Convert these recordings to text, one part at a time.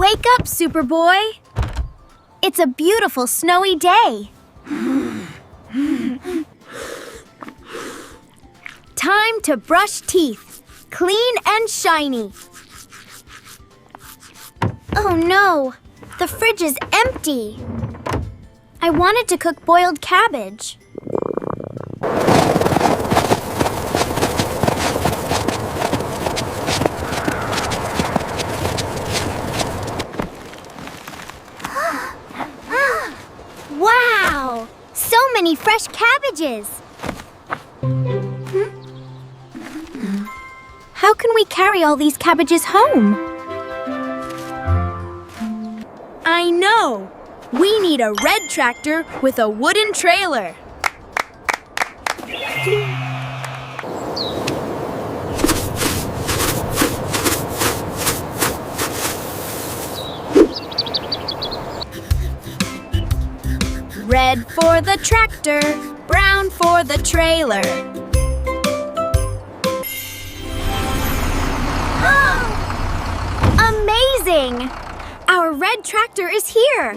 Wake up, Superboy! It's a beautiful snowy day. Time to brush teeth, clean and shiny. Oh no, the fridge is empty. I wanted to cook boiled cabbage. Wow! So many fresh cabbages! How can we carry all these cabbages home? I know! We need a red tractor with a wooden trailer. Red for the tractor, brown for the trailer. Amazing! Our red tractor is here.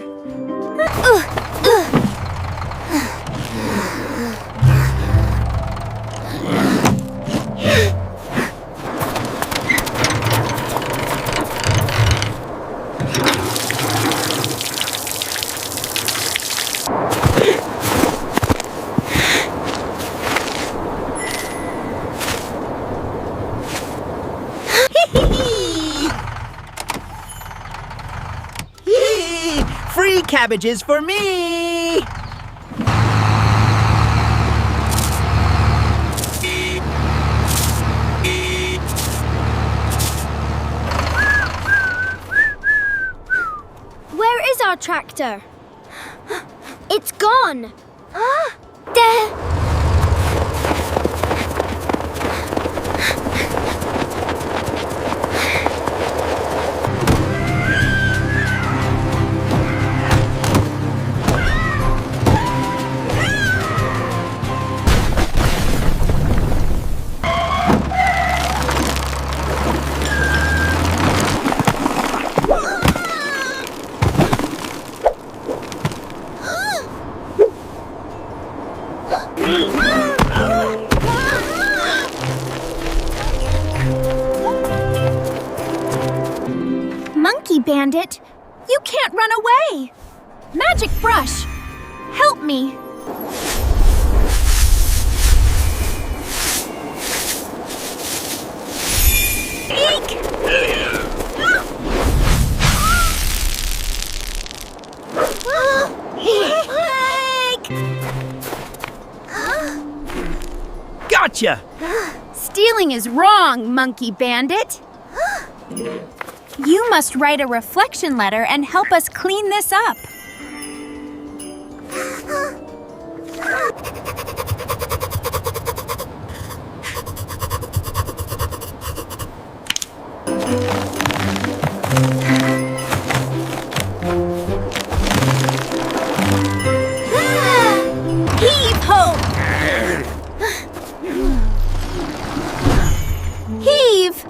Free cabbages for me! Where is our tractor? It's gone. Monkey Bandit, you can't run away! Magic brush, help me! Eek! Gotcha! Stealing is wrong, Monkey Bandit. You must write a reflection letter and help us clean this up. Heave ho! Heave!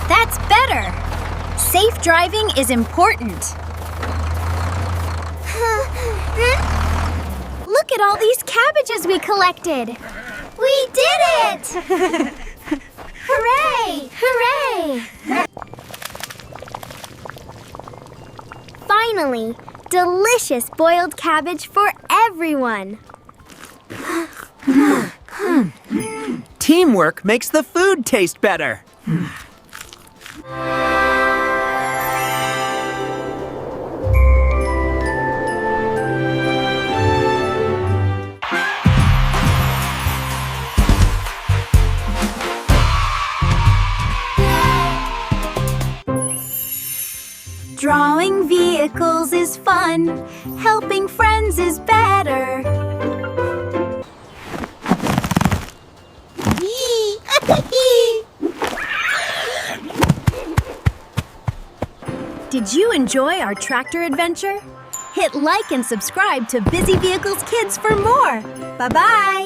That's better. Safe driving is important. Look at all these cabbages we collected. We did it! Hooray! Hooray! Finally, delicious boiled cabbage for everyone. Teamwork makes the food taste better. Drawing vehicles is fun. Helping friends is better. Did you enjoy our tractor adventure? Hit like and subscribe to Busy Vehicles Kids for more. Bye-bye!